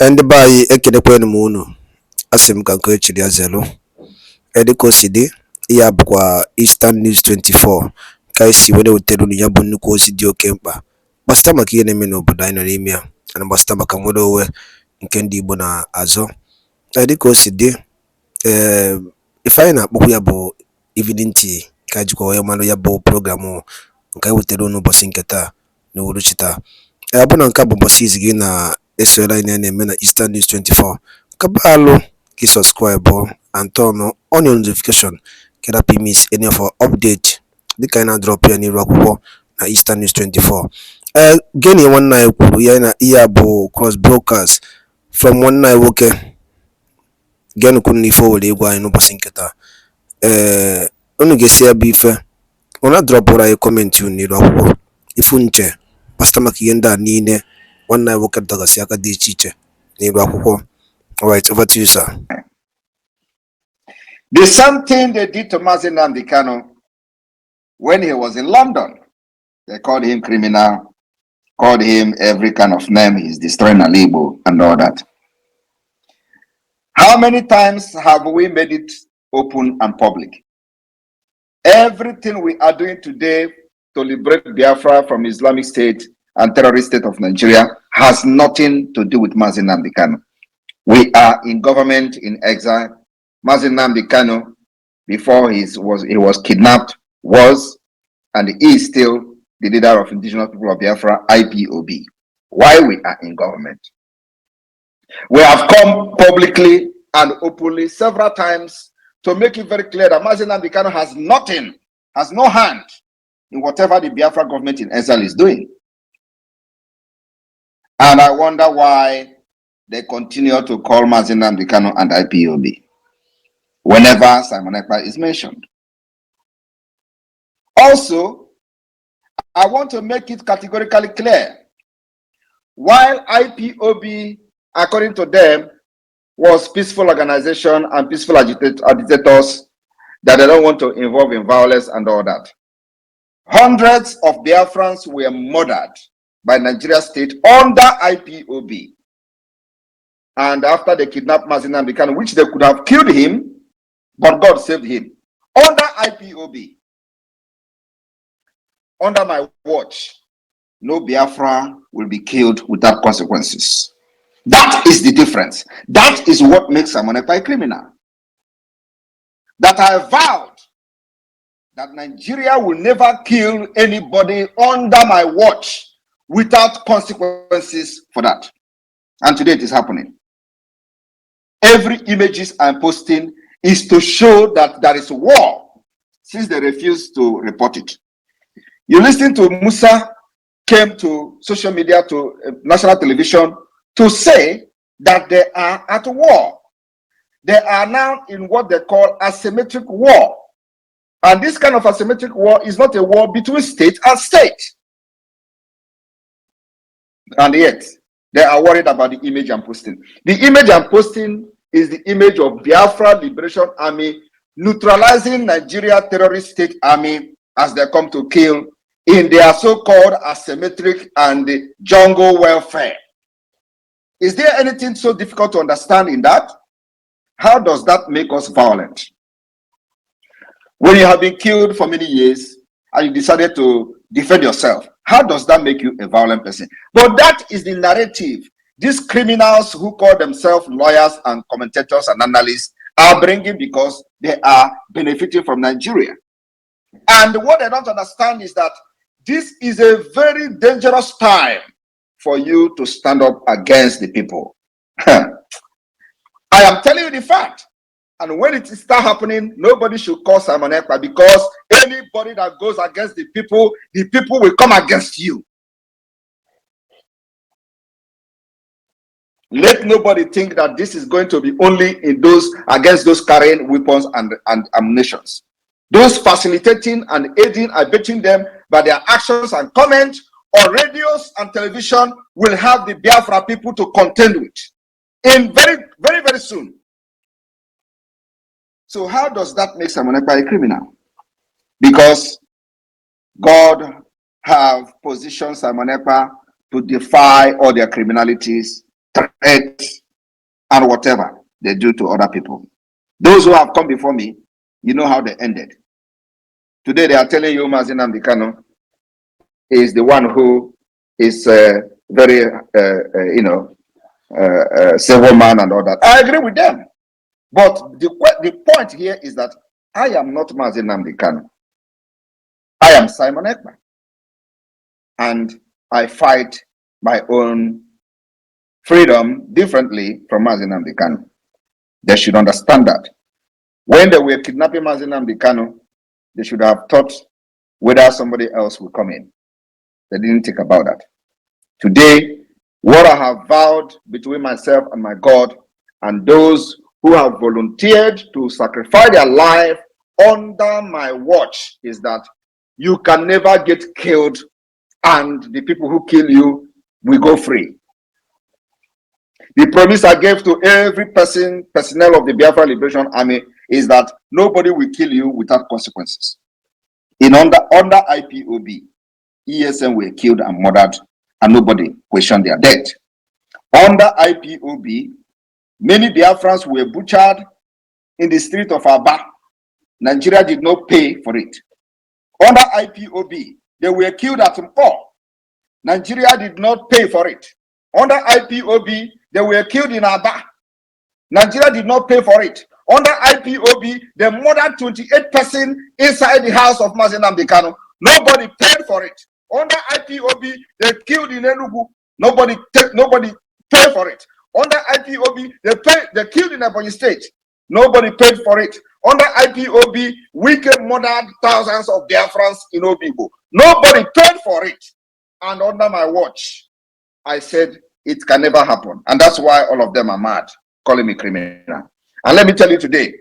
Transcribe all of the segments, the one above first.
Ndị be anyị ekelekwanụ m unu. Asị m ka nke echiri ya zelu. Dịka o si dị, ya bụkwa Eastern News 24 ka anyị si were wetara unu ya bụ nnukwu ozi dị oke mkpa gbasịta maka ihe na-eme n'obodo anyị nọ n'ime ya na gbasịta maka nnwere onwe nke ndị Igbo na-azọ. Dịka o si dị, ife anyị na-akpọkwu ya bụ evening tea ka jikwa wee mara ya bụ programụ nke anyị wetara unu ụbọchị nke taa n'uhuruchi taa. Bụ na nke a bụ ụbọchị izi gị na-esonyere anyị na-eme na Eastern News 24, kabalụ ka subscribe and turn on your notification ka that miss any of our update dịka anyị na-drop ya n'iru akwụkwọ na Eastern News 24. Gịnị nwanne anyị kwuru ya na ihe bụ cross brokers from nwanne anyị nwoke gịnị kwuru n'ife o were ịgwa anyị n'ụbọchị nke taa. Unu ga-esi ya bụ ife unu dropụrụ anyị kọmentị unu n'iru akwụkwọ ifu nche gbasịta maka ihe ndị a niile nwanne anyị nwoke dọgasị aka dị iche iche n'iru akwụkwọ. All right, over to you, sir. The same thing they did to Nnamdi Kanu when he was in London. They called him criminal, called him every kind of name. He's destroying Alibo and all that. How many times have we made it open and public? Everything we are doing today to liberate Biafra from Islamic State and terrorist state of Nigeria has nothing to do with Nnamdi Kanu. We are in government in exile. Nnamdi Kanu, before he was kidnapped, and is still the leader of indigenous people of Biafra, IPOB. Why we are in government? We have come publicly and openly several times to make it very clear that Nnamdi Kanu has nothing, has no hand in whatever the Biafra government in exile is doing. And I wonder why they continue to call Nnamdi Kanu and IPOB whenever Simon Ekpa is mentioned. Also, I want to make it categorically clear, while IPOB, according to them, was peaceful organization and peaceful agitators that they don't want to involve in violence and all that, hundreds of Biafrans were murdered by Nigeria state under IPOB. And after they kidnapped Nnamdi Kanu, which they could have killed him, but God saved him, under IPOB. Under my watch, no Biafra will be killed without consequences. That is the difference. That is what makes Simon Ekpa a criminal. That I vowed that Nigeria will never kill anybody under my watch without consequences for that. And today it is happening. Every images I'm posting is to show that there is war, since they refuse to report it. You listen to Musa came to social media, to national television, to say that they are at war. They are now in what they call asymmetric war. And this kind of asymmetric war is not a war between state and state. And yet, they are worried about the image I'm posting. The image I'm posting is the image of Biafra Liberation Army neutralizing Nigeria terrorist state army as they come to kill in their so-called asymmetric and jungle welfare. Is there anything so difficult to understand in that? How does that make us violent? When you have been killed for many years and you decided to defend yourself, how does that make you a violent person? But that is the narrative these criminals who call themselves lawyers and commentators and analysts are bringing because they are benefiting from Nigeria. And what they don't understand is that this is a very dangerous time for you to stand up against the people. I am telling you the fact. And when it starts happening, nobody should call Simon Ekpa, because anybody that goes against the people will come against you. Let nobody think that this is going to be only in those against those carrying weapons and ammunition. Those facilitating and aiding, abetting them by their actions and comments on radios and television will have the Biafra people to contend with in very, very, very soon. So how does that make Simon Ekpa a criminal? Because God have positioned Simon Ekpa to defy all their criminalities threats, and whatever they do to other people. Those who have come before me, you know how they ended. Today they are telling you Mazi Nnamdi Kanu is the one who is very, civil man and all that. I agree with them. But the point here is that I am not Mazi Nnamdi Kanu. I am Simon Ekpa. And I fight my own freedom differently from Mazi Nnamdi Kanu. They should understand that. When they were kidnapping Mazi Nnamdi Kanu, they should have thought whether somebody else will come in. They didn't think about that. Today, what I have vowed between myself and my God and those who have volunteered to sacrifice their life under my watch is that you can never get killed and the people who kill you will go free. The promise I gave to every personnel of the Biafra Liberation Army is that nobody will kill you without consequences. Under IPOB, ESN were killed and murdered and nobody questioned their death. Under IPOB, many Biafrans were butchered in the street of Aba. Nigeria did not pay for it. Under IPOB, they were killed at Mpo. Nigeria did not pay for it. Under IPOB, they were killed in Aba. Nigeria did not pay for it. Under IPOB, they murdered 28 persons inside the house of Mazi Nnamdi Kanu. Nobody paid for it. Under IPOB, they killed in Enugu. Nobody paid for it. Under IPOB, they killed in Ebonyi State. Nobody paid for it. Under IPOB, Wike murdered thousands of Biafrans in Obigbo. Nobody paid for it. And under my watch, I said it can never happen. And that's why all of them are mad, calling me criminal. And let me tell you today,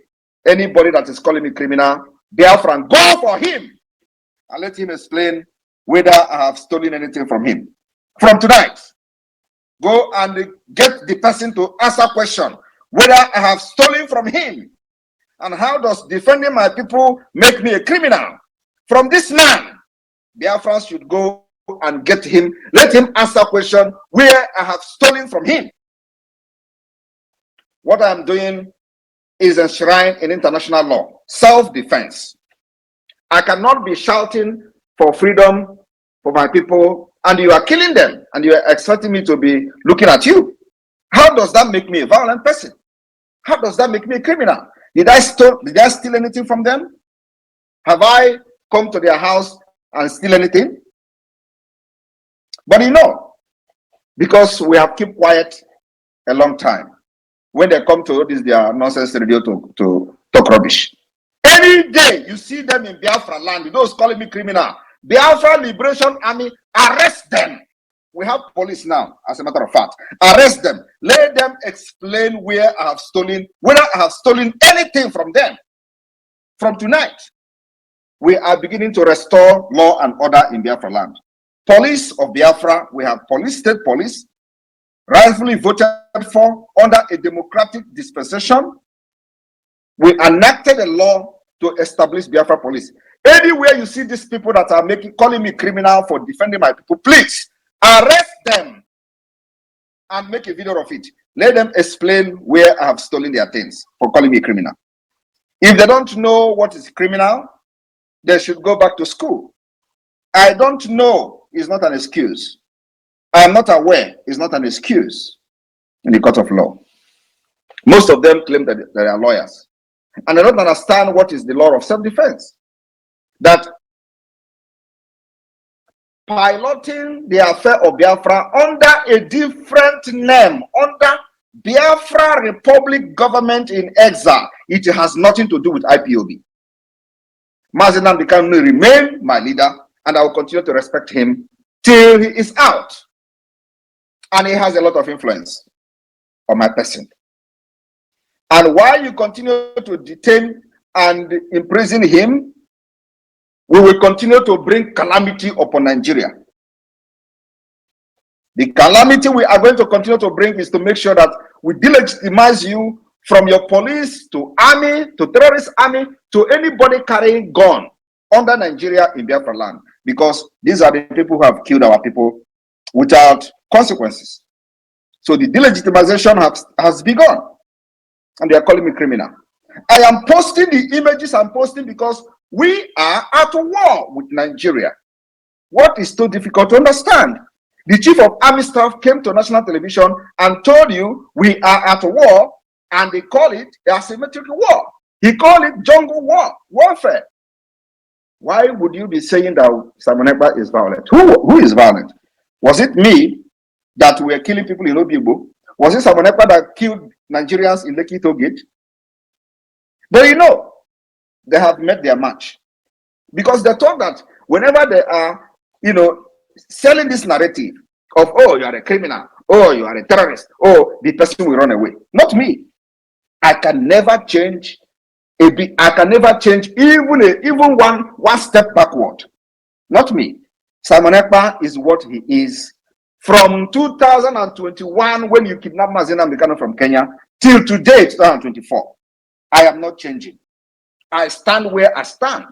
anybody that is calling me criminal, Biafran, go for him and let him explain whether I have stolen anything from him. From tonight, go and get the person to answer question whether I have stolen from him. And how does defending my people make me a criminal? From this man, Biafrans should go and get him, let him answer question where I have stolen from him. What I'm doing is enshrined in international law, self-defense. I cannot be shouting for freedom for my people and you are killing them and you are expecting me to be looking at you. How does that make me a violent person? How does that make me a criminal? Did I steal anything from them? Have I come to their house and steal anything? But you know, because we have kept quiet a long time, when they come to this their nonsense radio to talk rubbish. Any day you see them in Biafra land, those calling me criminal, Biafra Liberation Army, arrest them. We have police now, as a matter of fact. Arrest them. Let them explain where I have stolen, whether I have stolen anything from them. From tonight, we are beginning to restore law and order in Biafra land. Police of Biafra, we have police, state police, rightfully voted for under a democratic dispensation. We enacted a law to establish Biafra police. Anywhere you see these people that are calling me criminal for defending my people, please arrest them and make a video of it. Let them explain where I have stolen their things for calling me criminal. If they don't know what is criminal, they should go back to school. I don't know is not an excuse. I am not aware is not an excuse in the court of law. Most of them claim that they are lawyers. And they don't understand what is the law of self-defense. That piloting the affair of Biafra under a different name, under Biafra Republic government in exile, it has nothing to do with IPOB. Mazi Nnamdi Kanu will remain my leader, and I will continue to respect him till he is out. And he has a lot of influence on my person. And while you continue to detain and imprison him, we will continue to bring calamity upon Nigeria. The calamity we are going to continue to bring is to make sure that we delegitimize you from your police to army to terrorist army to anybody carrying gun under Nigeria in Biafra land, because these are the people who have killed our people without consequences. So the delegitimization has begun, and they are calling me criminal. I am posting the images I'm posting because we are at war with Nigeria. What is so difficult to understand? The chief of army staff came to national television and told you we are at war, and they call it asymmetric war. He called it jungle warfare. Why would you be saying that Simon Ekpa is violent? Who is violent? Was it me that were killing people in Obibo? Was it Simon Ekpa that killed Nigerians in Lekki Gate? But you know, they have met their match. Because they thought that whenever they are, selling this narrative of, oh, you are a criminal, oh, you are a terrorist, oh, the person will run away. Not me. I can never change I can never change even one step backward. Not me. Simon Ekpa is what he is from 2021 when you kidnapped Mazi Nnamdi Kanu from Kenya till today, 2024. I am not changing. I stand where I stand.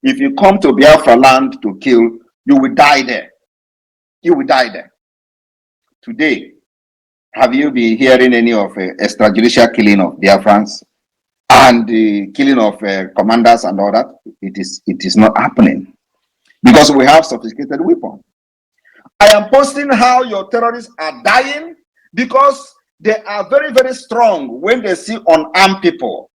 If you come to Biafra land to kill, you will die there. You will die there. Today, have you been hearing any of extrajudicial killing of Biafrans and the killing of commanders and all that? It is not happening because we have sophisticated weapons. I am posting how your terrorists are dying because they are very, very strong when they see unarmed people.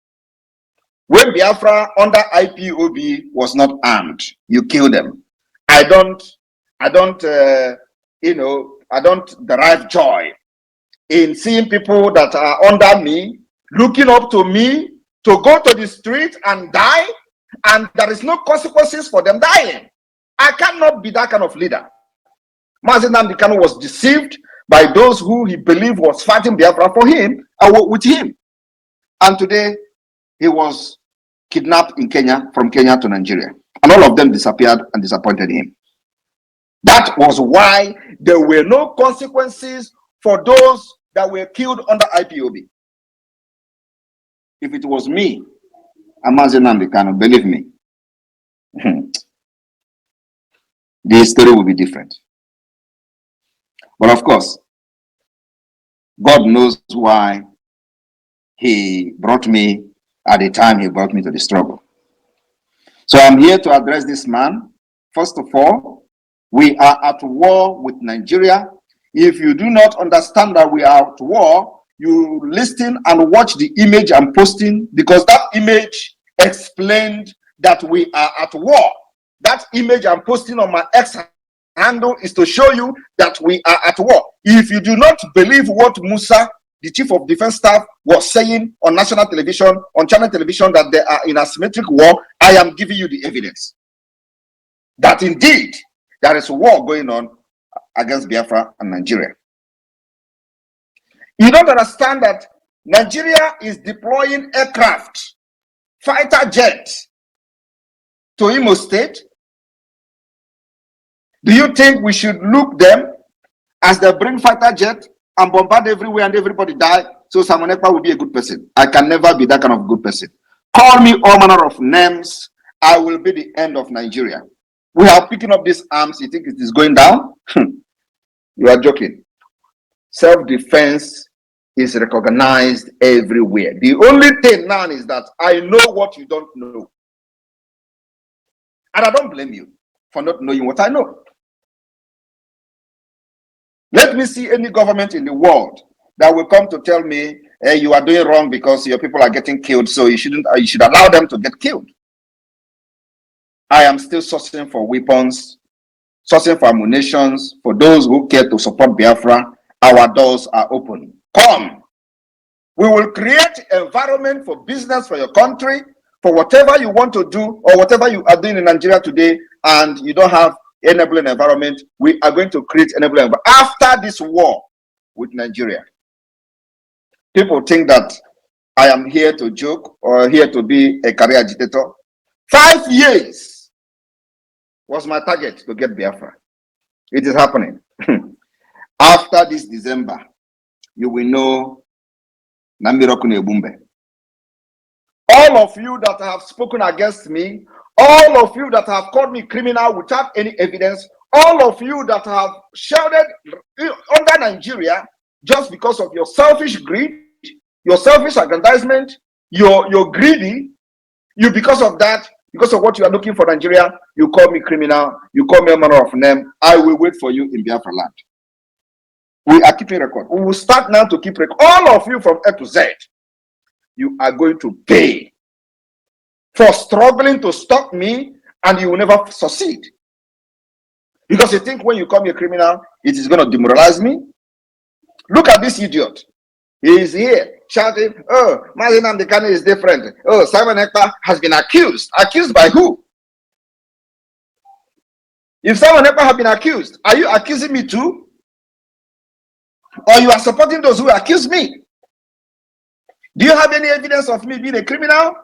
When Biafra under IPOB was not armed, you kill them. I don't derive joy in seeing people that are under me, looking up to me, to go to the street and die, and there is no consequences for them dying. I cannot be that kind of leader. Mazi Nnamdi Kanu was deceived by those who he believed was fighting Biafra for him and with him. And today, he was kidnapped in Kenya, from Kenya to Nigeria. And all of them disappeared and disappointed him. That was why there were no consequences for those that were killed under IPOB. If it was me, Mazi Nnamdi Kanu, believe me, the story will be different. But of course, God knows why he brought me at the time he brought me to the struggle. So I'm here to address this man. First of all, we are at war with Nigeria. If you do not understand that we are at war, you listen and watch the image I'm posting, because that image explained that we are at war. That image I'm posting on my X handle is to show you that we are at war. If you do not believe what Musa, the chief of defense staff, was saying on national television, on channel television, that they are in asymmetric war, I am giving you the evidence that indeed there is a war going on against Biafra and Nigeria. You don't understand that Nigeria is deploying aircraft, fighter jets to Imo State. Do you think we should look them as they bring fighter jet and bombard everywhere and everybody die? So Simon Ekpa will be a good person. I can never be that kind of good person. Call me all manner of names. I will be the end of Nigeria. We are picking up these arms. You think it is going down? You are joking. Self-defense is recognized everywhere. The only thing now is that I know what you don't know. And I don't blame you for not knowing what I know. Let me see any government in the world that will come to tell me, hey, you are doing wrong because your people are getting killed, so you should allow them to get killed. I am still sourcing for weapons, sourcing for ammunitions. For those who care to support Biafra, our doors are open. Come. We will create environment for business for your country, for whatever you want to do or whatever you are doing in Nigeria today, and you don't have enabling environment. We are going to create enabling environment after this war with Nigeria. People think that I am here to joke or here to be a career agitator. 5 years was my target to get Biafra. It is happening. After this December, you will know Namiroku Nebumbe. All of you that have spoken against me, all of you that have called me criminal without any evidence, All of you that have shouted under Nigeria just because of your selfish greed, your selfish aggrandizement, you're greedy, because of that, because of what you are looking for Nigeria, you call me criminal, you call me a manner of name. I will wait for you in Biafra land. We are keeping record. We will start now to keep record. All of you from A to Z, you are going to pay for struggling to stop me, and you will never succeed. Because you think when you call me a criminal, it is going to demoralize me. Look at this idiot. He is here shouting, oh, Mazi Nnamdi Kanu is different. Oh, Simon Ekpa has been accused. Accused by who? If Simon Ekpa have been accused, are you accusing me too? Or you are supporting those who accuse me? Do you have any evidence of me being a criminal?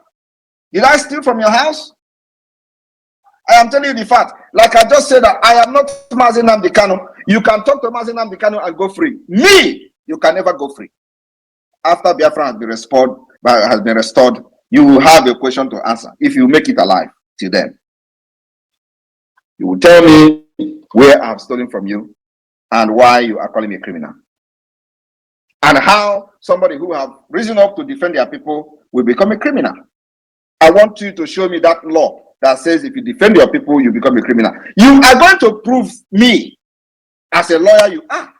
Did I steal from your house? I am telling you the fact. Like I just said, that I am not Mazi Nnamdi Kanu. You can talk to Mazi Nnamdi Kanu and go free. Me, you can never go free. After Biafra has been restored, you will have a question to answer. If you make it alive till then, you will tell me where I have stolen from you and why you are calling me a criminal, and how somebody who have risen up to defend their people will become a criminal. I want you to show me that law that says if you defend your people, you become a criminal. You are going to prove me as a lawyer. You are.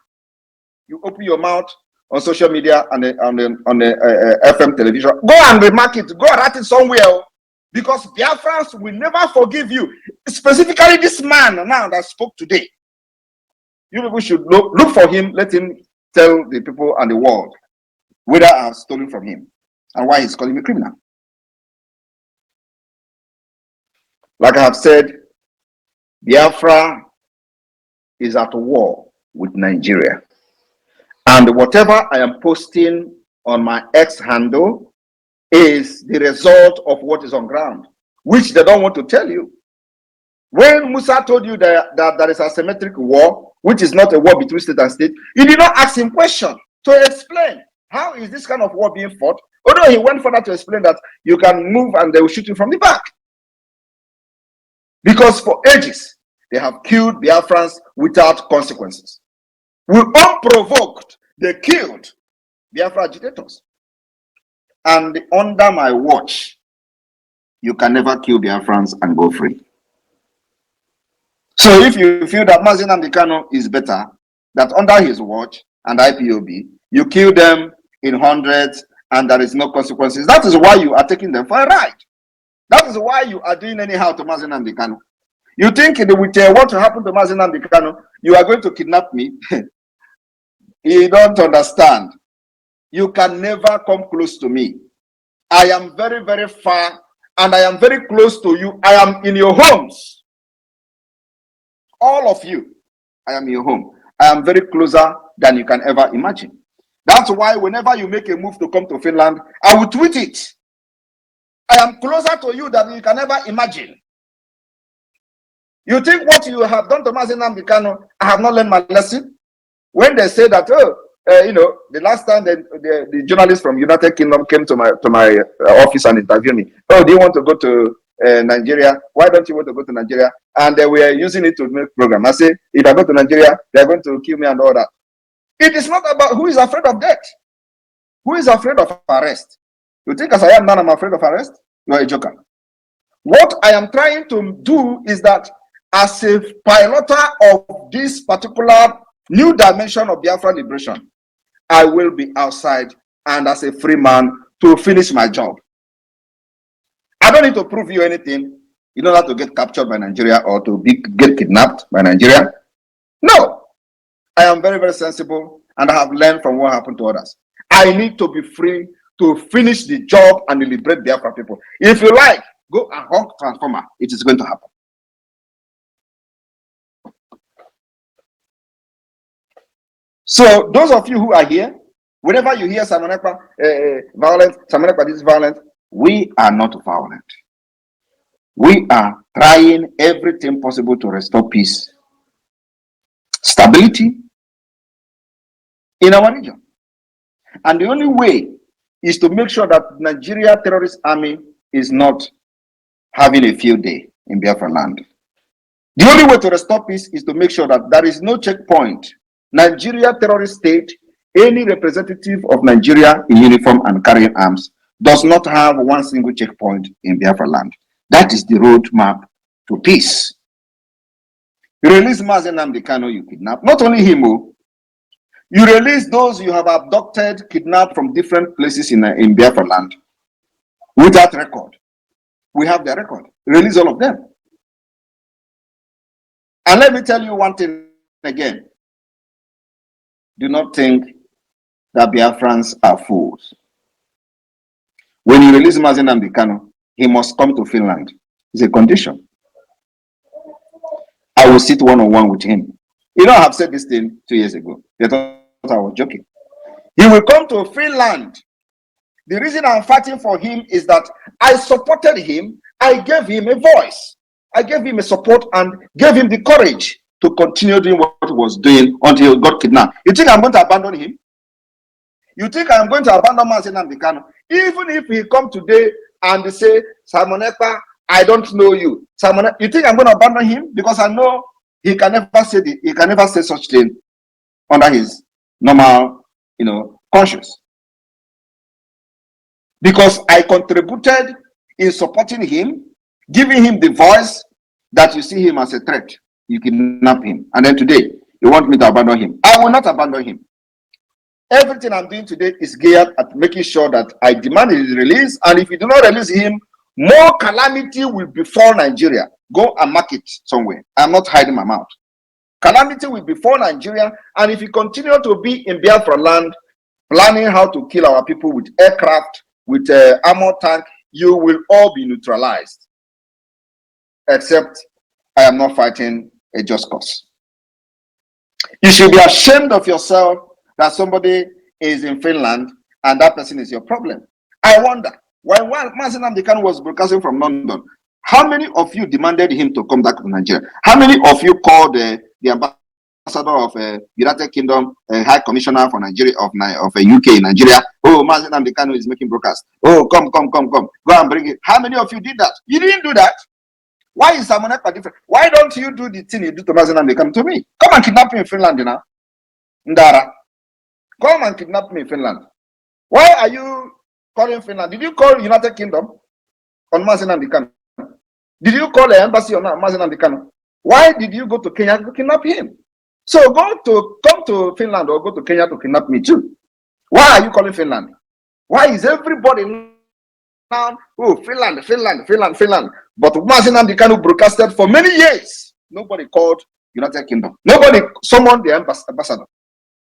You open your mouth on social media and on the FM television. Go and remark it. Go and write it somewhere. Because Biafrans will never forgive you. Specifically this man now that spoke today. You people should look for him. Let him tell the people and the world whether I have stolen from him and why he's calling me criminal. Like I have said, Biafra is at war with Nigeria. And whatever I am posting on my X handle is the result of what is on ground, which they don't want to tell you. When Musa told you that there is a asymmetric war, which is not a war between state and state, you did not ask him question to explain how is this kind of war being fought, although he went further to explain that you can move and they will shoot you from the back. Because for ages, they have killed Biafrans without consequences. Unprovoked, they killed Biafra agitators. And under my watch, you can never kill Biafrans and go free. So if you feel that Mazi Nnamdi Kanu is better, that under his watch and IPOB, you kill them in hundreds and there is no consequences, that is why you are taking them for a ride. That is why you are doing anyhow to Mazi Nnamdi Kanu. You think with what happened to Mazi Nnamdi Kanu, you are going to kidnap me? You don't understand. You can never come close to me. I am very, very far and I am very close to you. I am in your homes. All of you, I am in your home. I am very closer than you can ever imagine. That's why whenever you make a move to come to Finland, I will tweet it. I am closer to you than you can ever imagine. You think what you have done to Mazi Nnamdi Kanu, I have not learned my lesson? When they say that, the last time the journalist from United Kingdom came to my office and interviewed me. Oh, do you want to go to Nigeria? Why don't you want to go to Nigeria? And they were using it to make program. I say, if I go to Nigeria, they're going to kill me and all that. It is not about who is afraid of death. Who is afraid of arrest? You think as I am now, I'm afraid of arrest? You are a joker. What I am trying to do is that as a piloter of this particular new dimension of Biafra liberation, I will be outside and as a free man to finish my job. I don't need to prove you anything. You don't have to get captured by Nigeria or to get kidnapped by Nigeria. No. I am very, very sensible and I have learned from what happened to others. I need to be free to finish the job and liberate Biafra people. If you like, go and honk transformer. It is going to happen. So those of you who are here, whenever you hear Simon Ekpa violent, Simon Ekpa is violent, we are not violent. We are trying everything possible to restore peace, stability in our region. And the only way is to make sure that Nigeria terrorist army is not having a field day in Biafra land. The only way to restore peace is to make sure that there is no checkpoint. Nigeria terrorist state, any representative of Nigeria in uniform and carrying arms does not have one single checkpoint in Biafra land. That is the roadmap to peace. You release Mazi Nnamdi Kanu, you kidnap. Not only him, you release those you have abducted, kidnapped from different places in Biafra land without record. We have their record. Release all of them. And let me tell you one thing again. Do not think that Biafrans are fools. When you release Mazi Nnamdi Kanu, he must come to Finland. It's a condition. I will sit one-on-one with him. You know, I have said this thing 2 years ago. They thought I was joking. He will come to Finland. The reason I'm fighting for him is that I supported him. I gave him a voice. I gave him a support and gave him the courage to continue doing what he was doing until he got kidnapped. You think I'm going to abandon him? You think I'm going to abandon Mazi Nnamdi Kanu? Even if he come today and say, Simon Ekpa, I don't know you. Simon, you think I'm going to abandon him? Because I know he can never say such thing under his normal, conscience. Because I contributed in supporting him, giving him the voice that you see him as a threat. You kidnap him. And then today, you want me to abandon him. I will not abandon him. Everything I'm doing today is geared at making sure that I demand his release. And if you do not release him, more calamity will befall Nigeria. Go and mark it somewhere. I'm not hiding my mouth. Calamity will befall Nigeria. And if you continue to be in Biafra land, planning how to kill our people with aircraft, with armor tank, you will all be neutralized. Except I am not fighting a just cause. You should be ashamed of yourself that somebody is in Finland and that person is your problem. I wonder, while Mazi Nnamdi Kanu was broadcasting from London, how many of you demanded him to come back to Nigeria? How many of you called the ambassador of United Kingdom, High Commissioner for Nigeria of UK in Nigeria? Oh, Mazi Nnamdi Kanu is making broadcast. Oh, come, go and bring it. How many of you did that? You didn't do that. Why is Simon Ekpa different? Why don't you do the thing you do to Mazi Nnamdi Kanu to me? Come and kidnap me in Finland, Ndara. Come and kidnap me in Finland. Why are you calling Finland? Did you call United Kingdom on Mazi Nnamdi Kanu? Did you call the embassy on Mazi Nnamdi Kanu? Why did you go to Kenya to kidnap him? So come to Finland or go to Kenya to kidnap me too. Why are you calling Finland? Why is everybody now, oh, Finland? But Mazi Nnamdi Kanu broadcasted for many years. Nobody called United Kingdom. Nobody summoned the ambassador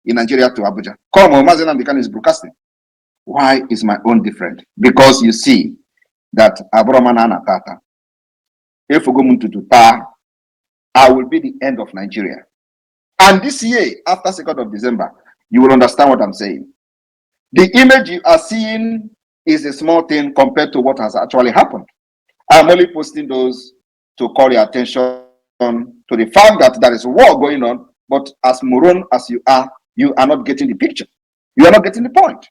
in Nigeria to Abuja. Come on, Mazi Nnamdi Kanu is broadcasting. Why is my own different? Because you see that Abromana Tata, if we go to Ta, I will be the end of Nigeria. And this year, after 2nd of December, you will understand what I'm saying. The image you are seeing is a small thing compared to what has actually happened. I'm only posting those to call your attention to the fact that there is a war going on, but as moron as you are not getting the picture. You are not getting the point.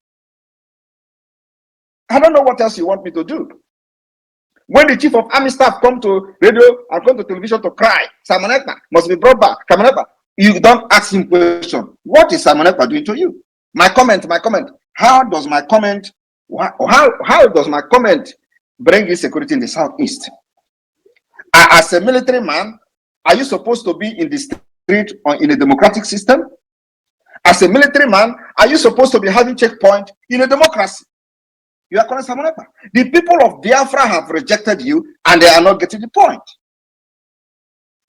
I don't know what else you want me to do. When the chief of army staff come to radio and come to television to cry, Simon Ekpa must be brought back. Simon Ekpa, you don't ask him question. What is Simon Ekpa doing to you? My comment. How does my comment bring insecurity in the southeast? As a military man, are you supposed to be in the street or in a democratic system? As a military man, are you supposed to be having checkpoint in a democracy? You are calling Simon Ekpa. The people of Biafra have rejected you and they are not getting the point.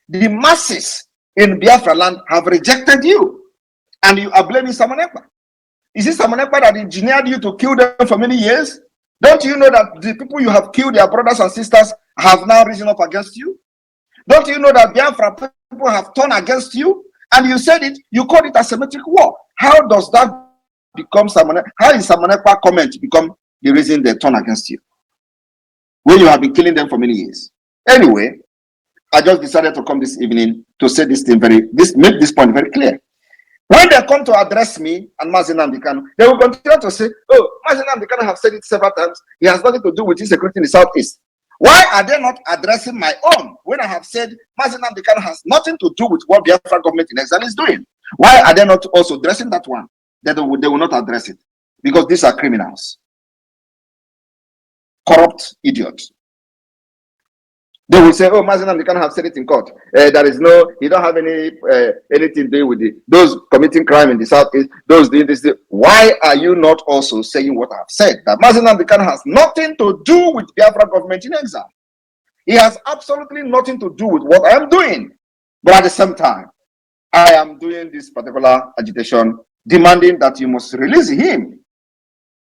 The masses in Biafra land have rejected you and you are blaming Simon Ekpa. Is it Simon Ekpa that engineered you to kill them for many years? Don't you know that the people you have killed, their brothers and sisters, have now risen up against you? Don't you know that Biafra people have turned against you? And you said it, you called it a Semitic war. How does that become how is Simon Ekpa comment become the reason they turn against you when you have been killing them for many years? Anyway, I just decided to come this evening to say this thing make this point very clear. When they come to address me and Mazi Nnamdi Kanu, they will continue to say, oh, Mazi Nnamdi Kanu have said it several times. He has nothing to do with insecurity in the southeast. Why are they not addressing my own when I have said Mazi Nnamdi Kanu has nothing to do with what Biafra government in exile is doing? Why are they not also addressing that one? They will not address it because these are criminals, corrupt idiots. They will say, "Oh, Mazi Nnamdi Kanu have said it in court. There is no, he don't have anything to do with those committing crime in the southeast. Those doing this. Why are you not also saying what I have said? That Mazi Nnamdi Kanu has nothing to do with Biafra government in exile. He has absolutely nothing to do with what I am doing. But at the same time, I am doing this particular agitation, demanding that you must release him,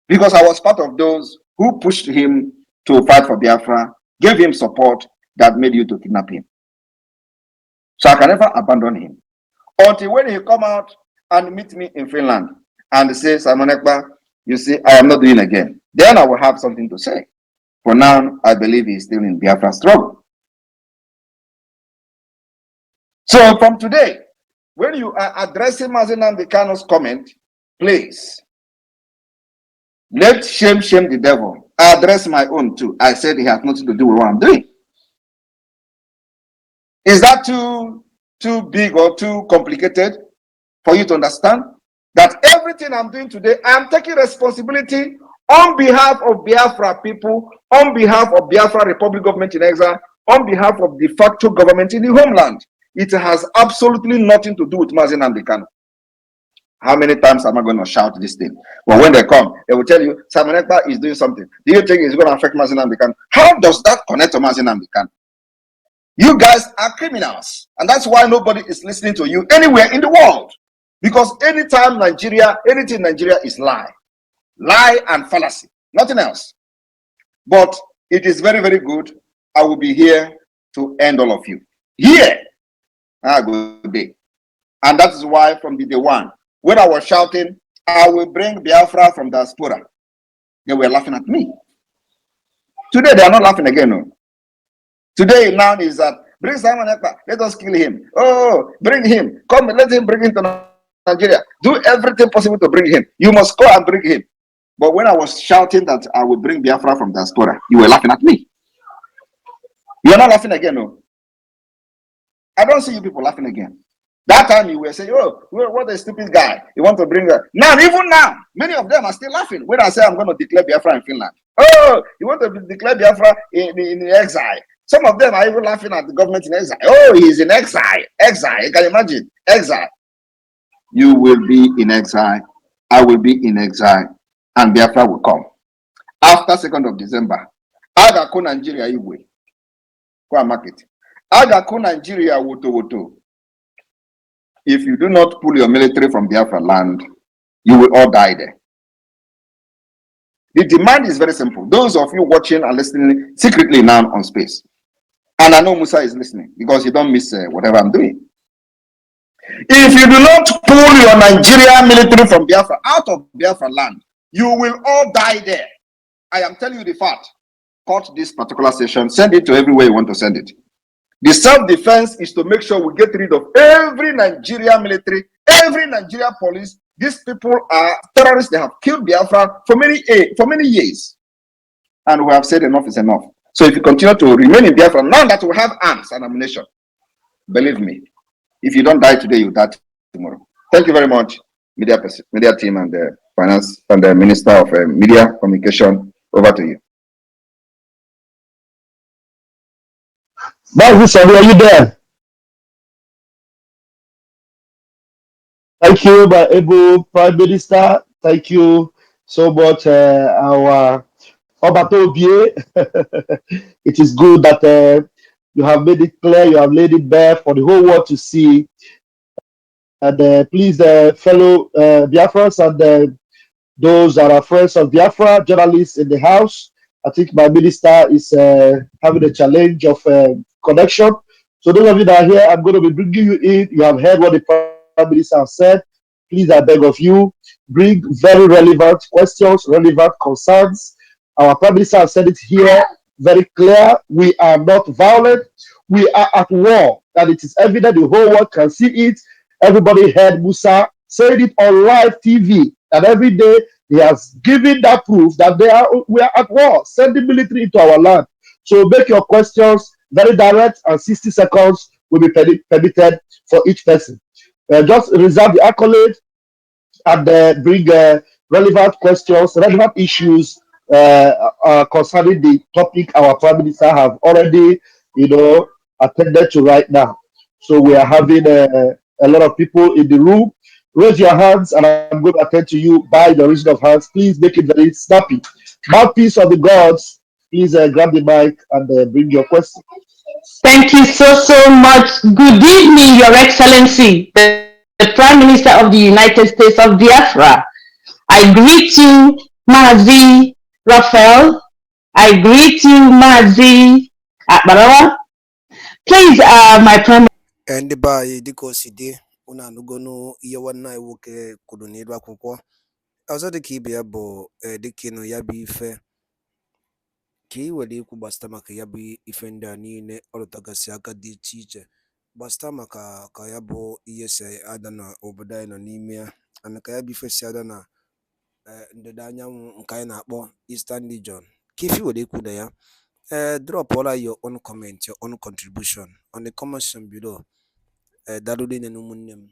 because I was part of those who pushed him to fight for Biafra, gave him support that made you to kidnap him. So I can never abandon him until when he come out and meet me in Finland and say, Simon Ekpa, you see, I am not doing again. Then I will have something to say. For now, I believe he's still in Biafra struggle. So from today, when you are addressing Mazi Nnamdi Kanu's comment, please, let shame the devil. I address my own too. I said he has nothing to do with what I'm doing. Is that too big or too complicated for you to understand? That everything I'm doing today, I'm taking responsibility on behalf of Biafra people, on behalf of Biafra Republic government in exile, on behalf of de facto government in the homeland. It has absolutely nothing to do with Mazi Nnamdi Kanu. How many times am I going to shout this thing? Well, when they come, they will tell you, Simon Ekpa is doing something. Do you think it's going to affect Mazi Nnamdi Kanu? How does that connect to Mazi Nnamdi Kanu? You guys are criminals, and that's why nobody is listening to you anywhere in the world. Because anytime anything in Nigeria is lie and fallacy, nothing else. But it is very, very good. I will be here to end all of you. Here, good day. And that is why from the day one, when I was shouting, I will bring Biafra from diaspora, they were laughing at me. Today, they are not laughing again. No. Today now is that, bring Simon Ekpa, let us kill him. Oh, bring him. Come, let him bring him to Nigeria. Do everything possible to bring him. You must go and bring him. But when I was shouting that I will bring Biafra from diaspora, you were laughing at me. You are not laughing again, no? I don't see you people laughing again. That time you were saying, oh, what a stupid guy. You want to bring her. Now, even now, many of them are still laughing when I say I'm going to declare Biafra in Finland. Oh, you want to declare Biafra in exile. Some of them are even laughing at the government in exile. Oh, he's in exile. Exile. You can imagine. Exile. You will be in exile. I will be in exile. And Biafra will come. After 2nd of December, Agaku Nigeria Igwe. Go and mark it. Agaku Nigeria Woto. If you do not pull your military from Biafra land, you will all die there. The demand is very simple. Those of you watching and listening secretly now on space, and I know Musa is listening because you don't miss whatever I'm doing. If you do not pull your Nigerian military from Biafra, out of Biafra land, you will all die there. I am telling you the fact. Cut this particular session, send it to everywhere you want to send it. The self-defense is to make sure we get rid of every Nigerian military, every Nigerian police. These people are terrorists. They have killed Biafra for many years. And we have said enough is enough. So if you continue to remain in Biafra, now that we have arms and ammunition, believe me, if you don't die today, you die tomorrow. Thank you very much, media team and the finance and the Minister of Media Communication. Over to you. Are you there? Thank you, my able Prime Minister. Thank you so much, our Obatobie. It is good that you have made it clear, you have laid it bare for the whole world to see. And please, fellow Biafrans and those that are friends of Biafra, journalists in the house, I think my minister is having a challenge of connection. So those of you that are here, I'm going to be bringing you in. You have heard what the Prime Minister has said. Please, I beg of you, bring very relevant questions, relevant concerns. Our Prime Minister has said it here very clear. We are not violent. We are at war. And it is evident the whole world can see it. Everybody heard Musa saying it on live TV. And every day he has given that proof that we are at war, sending military into our land. So make your questions very direct, and 60 seconds will be permitted for each person. Just reserve the accolade and bring relevant questions, relevant issues concerning the topic our Prime Minister have already, attended to right now. So we are having a lot of people in the room. Raise your hands, and I'm going to attend to you by the raising of hands. Please make it very snappy. Mouthpiece of the gods, please grab the mic and bring your question. Thank you so much. Good evening, Your Excellency, the Prime Minister of the United States of Biafra. I greet you, Mazi Raphael. I greet you, Mazi Barawa. Please, my Prime. ndị be anyị dịka o si dị unu anụgonu ihe nwanne anyị nwoke kwuru n'elu akwụkwọ. Ọzọ dịka ibe ya bụ dịka ịnụ ya bụ ife ka ị were ikwu gbasịta maka ya bụ ife ndị a niile ọ rụtagasị aka dị iche iche gbasịta maka ka ya bụ ihe si ada n'obodo anyị nọ n'ime ya, ana ka ya bụ ife si ada na ndịda anyanwụ nke anyị na-akpọ Eastern Region. Ka ife were ikwu na ya, drop all your own comment, your own contribution on the comment section below. Daalụ niile na ụmụnne m,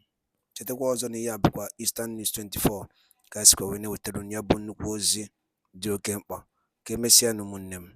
chetakwa ọzọ na ihe a bụkwa Eastern News 24 ka anyị sikwa wee na-ewetara ya bụ nnukwu ozi dị oke mkpa. Ka emesịa na ụmụnne m.